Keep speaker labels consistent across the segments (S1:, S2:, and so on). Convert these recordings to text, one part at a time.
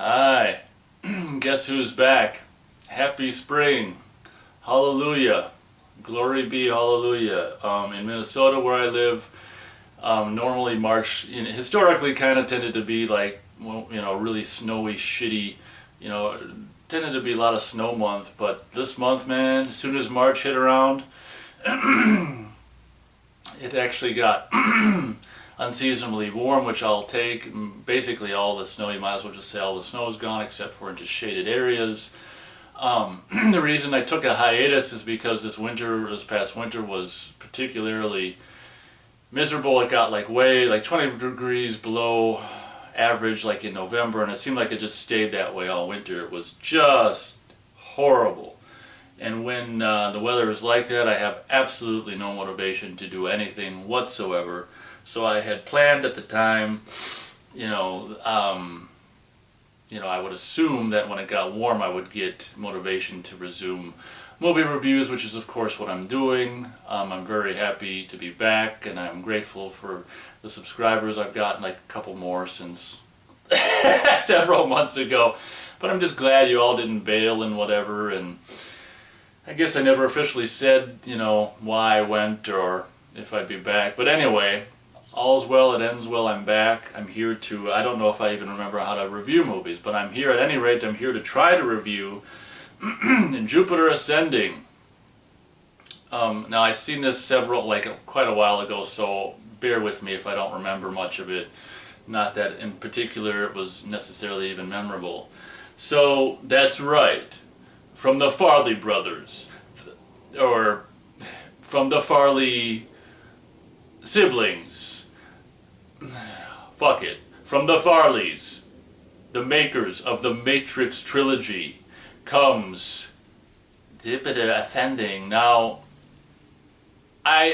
S1: Hi, guess who's back? Happy spring. Hallelujah. Glory be hallelujah. In Minnesota where I live, normally March, historically kind of tended to be like, well, really snowy, shitty, you know, tended to be a lot of snow month. But this month, man, as soon as March hit around, it actually got unseasonably warm, which I'll take. Basically all the snow, you might as well just say all the snow is gone except for into shaded areas. The reason I took a hiatus is because this past winter was particularly miserable. It got like 20 degrees below average like in November, and it seemed like it just stayed that way all winter. It was just horrible. And when the weather is like that, I have absolutely no motivation to do anything whatsoever. So I had planned at the time, you know, I would assume that when it got warm, I would get motivation to resume movie reviews, which is of course what I'm doing. I'm very happy to be back, and I'm grateful for the subscribers I've gotten, like a couple more since several months ago. But I'm just glad you all didn't bail and whatever, and I guess I never officially said, why I went or if I'd be back. But anyway, all's well, it ends well, I'm back. I'm here to, I don't know if I even remember how to review movies, but I'm here at any rate. I'm here to try to review Jupiter Ascending. Now I've seen this quite a while ago, so bear with me if I don't remember much of it. Not that in particular it was necessarily even memorable. So that's right. From the Farley brothers, or from the Farley siblings. Fuck it. From the Farleys, the makers of the Matrix trilogy, comes Jupiter Ascending. Now, I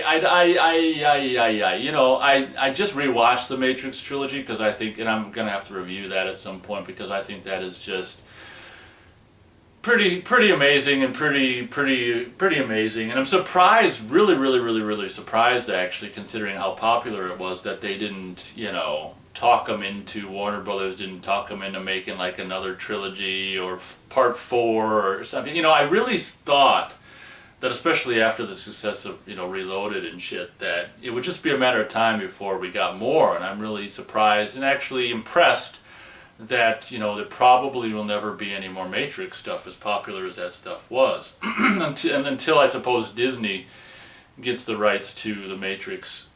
S1: just rewatched the Matrix trilogy because I think, and I'm gonna have to review that at some point because I think that is just pretty amazing and pretty amazing. And I'm surprised, really surprised actually, considering how popular it was, that they didn't, talk them into, Warner Brothers didn't talk them into making like another trilogy or part 4 or something. I really thought that, especially after the success of, Reloaded and shit, that it would just be a matter of time before we got more. And I'm really surprised and actually impressed that there probably will never be any more Matrix stuff, as popular as that stuff was. until I suppose Disney gets the rights to the Matrix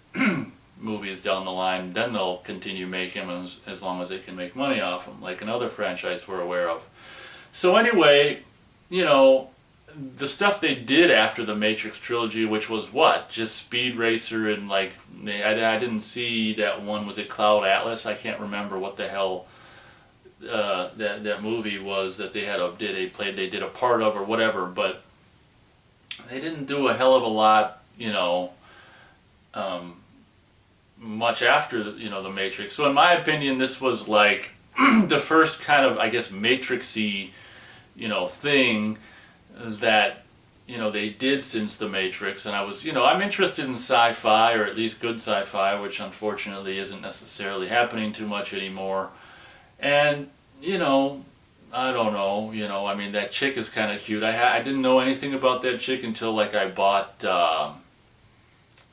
S1: movies down the line, then they'll continue making them as long as they can make money off them, like another franchise we're aware of. So anyway, the stuff they did after the Matrix trilogy, which was what? Just Speed Racer and I didn't see that one. Was it Cloud Atlas? I can't remember what the hell that movie was that they did a part of or whatever, but they didn't do a hell of a lot, much after the Matrix. So in my opinion, this was like the first kind of, I guess, Matrixy thing that they did since the Matrix. And I was I'm interested in sci-fi, or at least good sci-fi, which unfortunately isn't necessarily happening too much anymore. And, I don't know, I mean, that chick is kind of cute. I didn't know anything about that chick until, I bought,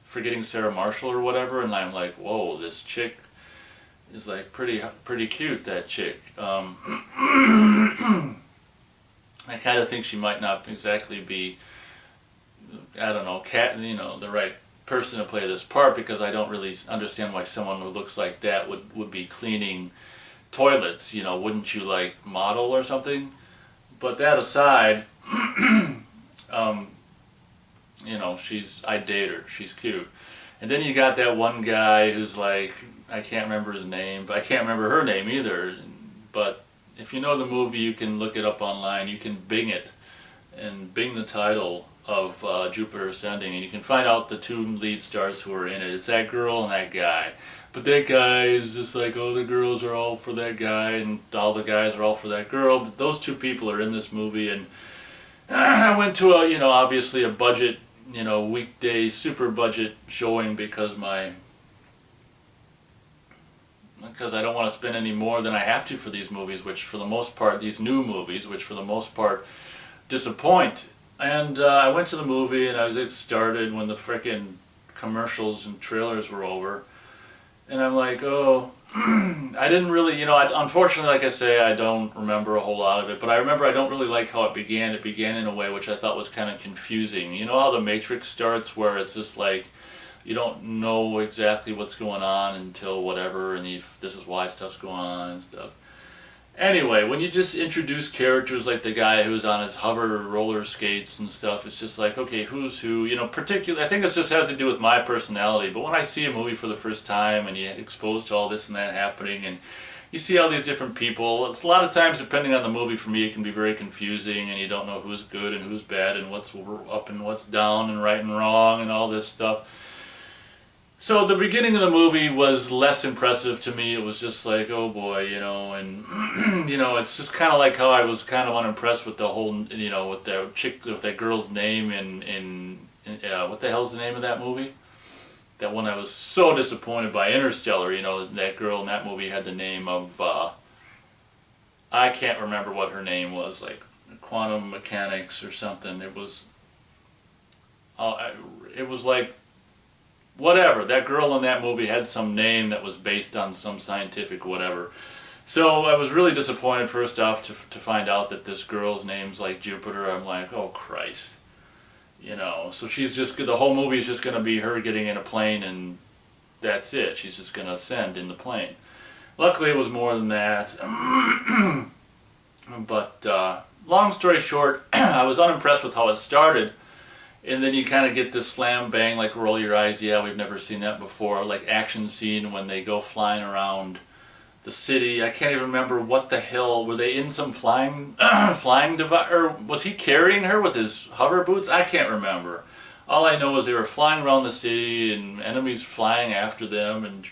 S1: Forgetting Sarah Marshall or whatever, and I'm like, whoa, this chick is, pretty cute, that chick. I kind of think she might not exactly be, I don't know, the right person to play this part, because I don't really understand why someone who looks like that would be cleaning toilets. Wouldn't you model or something? But that aside, I'd date her. She's cute. And then you got that one guy who's I can't remember his name, but I can't remember her name either. But if you know the movie, you can look it up online. You can Bing it and Bing the title of Jupiter Ascending, and you can find out the 2 lead stars who are in it. It's that girl and that guy. But that guy is just the girls are all for that guy, and all the guys are all for that girl. But those 2 people are in this movie, and I went to obviously a budget, weekday super budget showing, because my because I don't want to spend any more than I have to for these movies, which for the most part, these new movies, which for the most part disappoint. And I went to the movie and it started when the frickin' commercials and trailers were over. And I'm like, oh, I didn't really, unfortunately, like I say, I don't remember a whole lot of it, but I remember I don't really like how it began. It began in a way which I thought was kind of confusing. You know how The Matrix starts, where it's just like, you don't know exactly what's going on until whatever, and this is why stuff's going on and stuff. Anyway, when you just introduce characters like the guy who's on his hover roller skates and stuff, it's just like, okay, who's who? Particularly, I think it just has to do with my personality, but when I see a movie for the first time and you get exposed to all this and that happening, and you see all these different people, it's a lot of times, depending on the movie, for me, it can be very confusing, and you don't know who's good and who's bad and what's up and what's down and right and wrong and all this stuff. So the beginning of the movie was less impressive to me. It was just like, oh boy, and it's just kind of like how I was kind of unimpressed with the whole, with that chick, with that girl's name in what the hell's the name of that movie? That one I was so disappointed by, Interstellar. That girl in that movie had the name of, I can't remember what her name was, like quantum mechanics or something. It was like, whatever, that girl in that movie had some name that was based on some scientific whatever. So I was really disappointed, first off, to find out that this girl's name's like Jupiter. I'm like, oh Christ. So the whole movie is just going to be her getting in a plane and that's it. She's just going to ascend in the plane. Luckily it was more than that. But long story short, I was unimpressed with how it started. And then you kind of get this slam bang, like roll your eyes, yeah, we've never seen that before, like action scene when they go flying around the city. I can't even remember what the hell, were they in some flying device, or was he carrying her with his hover boots? I can't remember. All I know is they were flying around the city and enemies flying after them and,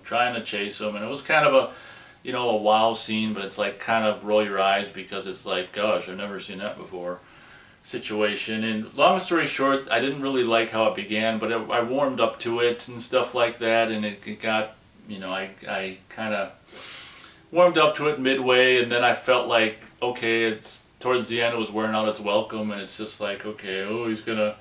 S1: trying to chase them. And it was kind of a wow scene, but it's like kind of roll your eyes because it's like, gosh, I've never seen that before situation. And long story short, I didn't really like how it began, but I warmed up to it and stuff like that, and it got, I kind of warmed up to it midway, and then I felt like, okay, it's towards the end, it was wearing out its welcome, and it's just like, okay, oh, he's gonna,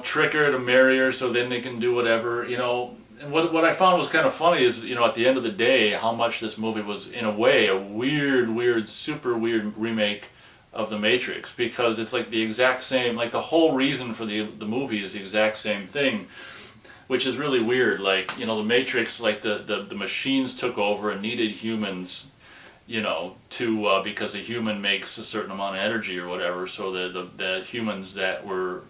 S1: trick her to marry her so then they can do whatever, And what I found was kind of funny is, at the end of the day, how much this movie was, in a way, a weird, super weird remake of The Matrix, because it's like the exact same, like the whole reason for the movie is the exact same thing, which is really weird. Like, The Matrix, like the machines took over and needed humans, to, because a human makes a certain amount of energy or whatever, so the humans that were,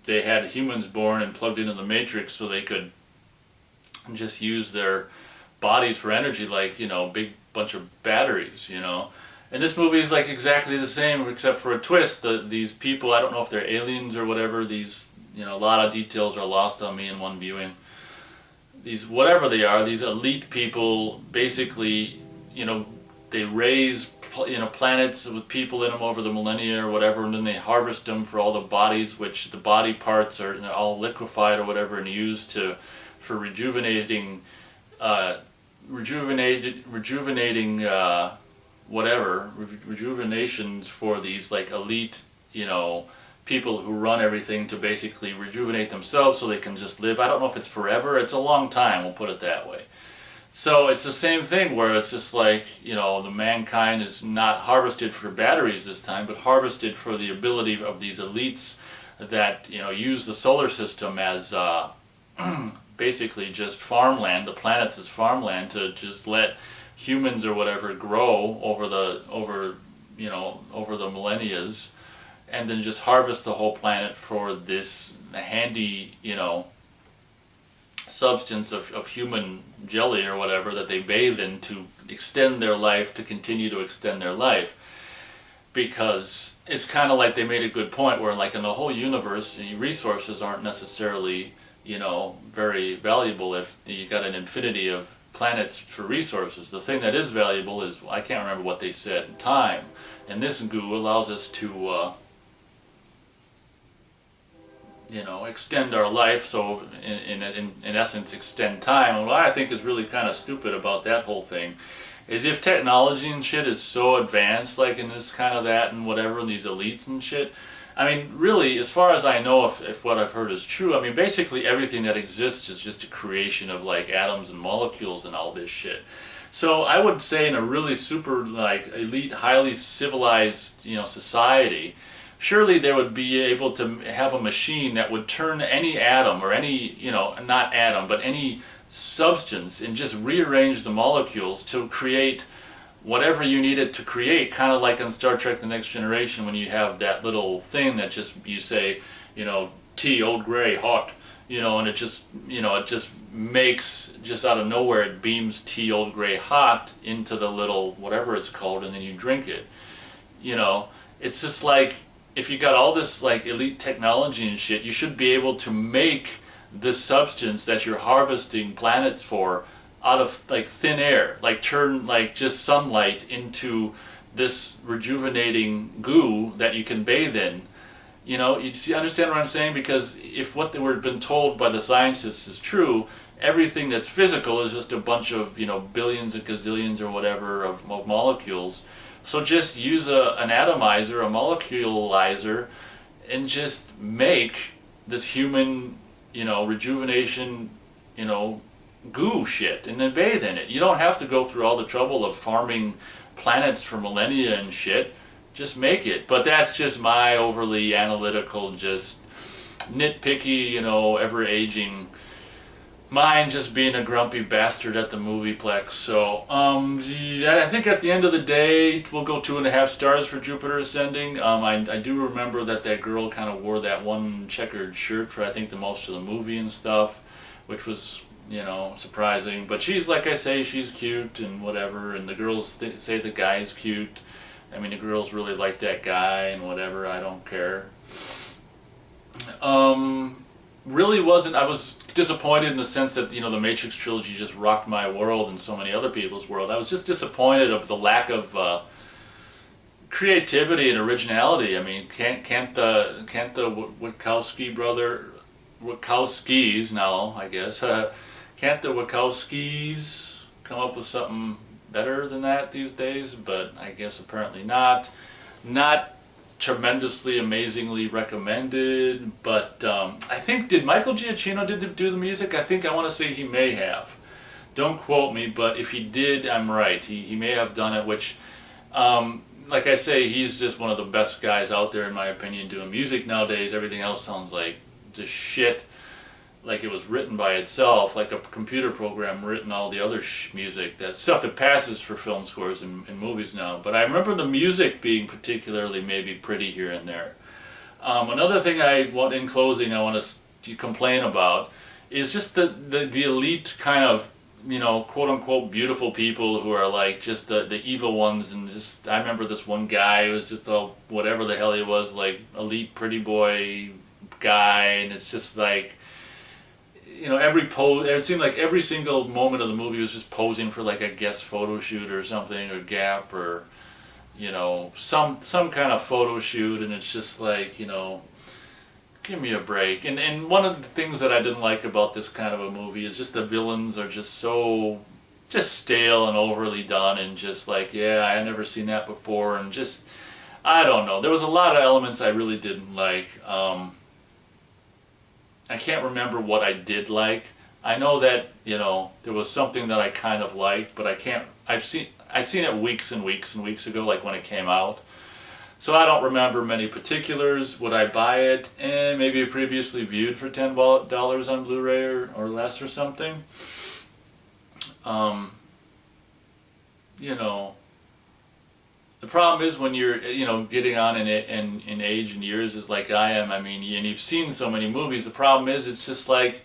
S1: they had humans born and plugged into the Matrix so they could just use their bodies for energy, like, big bunch of batteries, And this movie is like exactly the same, except for a twist. These people, I don't know if they're aliens or whatever, these, a lot of details are lost on me in one viewing. These, whatever they are, these elite people, basically, they raise, planets with people in them over the millennia or whatever, and then they harvest them for all the bodies, which the body parts are all liquefied or whatever and used for rejuvenating, rejuvenations for these like elite, people who run everything to basically rejuvenate themselves so they can just live. I don't know if it's forever. It's a long time, we'll put it that way. So it's the same thing where it's just like, the mankind is not harvested for batteries this time, but harvested for the ability of these elites that, use the solar system as basically just farmland, the planets as farmland, to just let humans or whatever grow over the millennias, and then just harvest the whole planet for this handy, substance of human jelly or whatever that they bathe in to extend their life, to continue to extend their life. Because it's kind of like they made a good point where, like, in the whole universe, the resources aren't necessarily, very valuable if you got an infinity of planets for resources. The thing that is valuable is, I can't remember what they said, time. And this goo allows us to extend our life, so in essence extend time. And what I think is really kind of stupid about that whole thing is if technology and shit is so advanced, like in this kind of that and whatever, these elites and shit, I mean, really, as far as I know, if what I've heard is true, I mean, basically everything that exists is just a creation of like atoms and molecules and all this shit. So I would say in a really super like elite, highly civilized, society, surely they would be able to have a machine that would turn any atom or any, not atom, but any substance and just rearrange the molecules to create whatever you need it to create, kind of like on Star Trek The Next Generation when you have that little thing that just, you say, tea, old gray, hot, and it just, it just makes, just out of nowhere, it beams tea, old gray, hot into the little, whatever it's called, and then you drink it. It's just like, if you got all this like elite technology and shit, you should be able to make this substance that you're harvesting planets for out of like thin air, like turn like just sunlight into this rejuvenating goo that you can bathe in. You see, understand what I'm saying? Because if what they were been told by the scientists is true, everything that's physical is just a bunch of billions and gazillions or whatever of molecules. So just use an atomizer, a moleculizer, and just make this human, rejuvenation, goo shit, and then bathe in it. You don't have to go through all the trouble of farming planets for millennia and shit. Just make it. But that's just my overly analytical, just nitpicky, ever-aging mind, just being a grumpy bastard at the movieplex. So, I think at the end of the day, we'll go 2.5 stars for Jupiter Ascending. I do remember that girl kind of wore that one checkered shirt for, I think, the most of the movie and stuff, which was, surprising. But she's, like I say, she's cute and whatever, and the girls say the guy's cute. I mean, the girls really like that guy and whatever, I don't care. Really wasn't, I was disappointed in the sense that, the Matrix trilogy just rocked my world and so many other people's world. I was just disappointed of the lack of creativity and originality. I mean, can't the Wachowskis now, I guess, can't the Wachowskis come up with something better than that these days? But I guess apparently not. Not tremendously, amazingly recommended, but I think, did Michael Giacchino do the music? I want to say he may have. Don't quote me, but if he did, I'm right. He may have done it, which, like I say, he's just one of the best guys out there, in my opinion, doing music nowadays. Everything else sounds like just shit, like it was written by itself, like a computer program written all the other music, that stuff that passes for film scores in movies now. But I remember the music being particularly maybe pretty here and there. Another thing in closing, I want to complain about is just the elite kind of, quote unquote beautiful people who are like just the evil ones. And just, I remember this one guy who was just whatever the hell he was, like elite pretty boy guy, and it's just like, every pose, it seemed like every single moment of the movie was just posing for like a guest photo shoot or something, or Gap, or, some kind of photo shoot, and it's just like, give me a break. And one of the things that I didn't like about this kind of a movie is just the villains are just so, just stale and overly done, and just like, yeah, I never seen that before, and just, I don't know. There was a lot of elements I really didn't like. I can't remember what I did like. I know that, there was something that I kind of liked, but I seen it weeks and weeks and weeks ago, like when it came out. So I don't remember many particulars. Would I buy it? Maybe previously viewed for $10 on Blu-ray or less or something. The problem is when you're, getting on in age and years is like I am. I mean, and you've seen so many movies. The problem is it's just like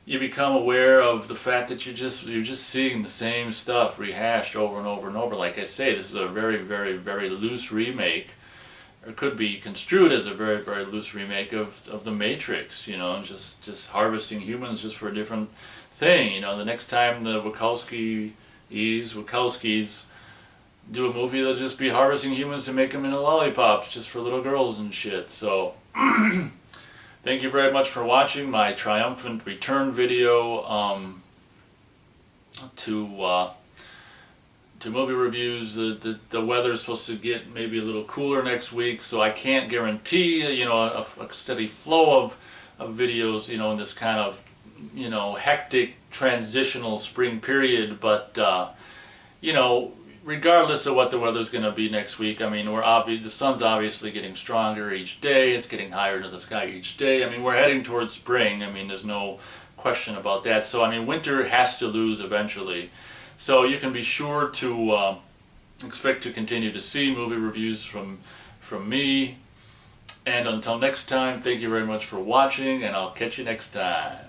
S1: you become aware of the fact that you're just seeing the same stuff rehashed over and over and over. Like I say, this is a very, very, very loose remake, or could be construed as a very, very loose remake of The Matrix. And just harvesting humans just for a different thing. The next time the Wachowskis do a movie, they'll just be harvesting humans to make them into lollipops just for little girls and shit. So Thank you very much for watching my triumphant return video to movie reviews. The weather is supposed to get maybe a little cooler next week, so I can't guarantee a steady flow of videos in this kind of hectic transitional spring period. But regardless of what the weather's going to be next week, I mean, the sun's obviously getting stronger each day. It's getting higher into the sky each day. I mean, we're heading towards spring. I mean, there's no question about that. So I mean, winter has to lose eventually. So you can be sure to expect to continue to see movie reviews from me. And until next time, thank you very much for watching, and I'll catch you next time.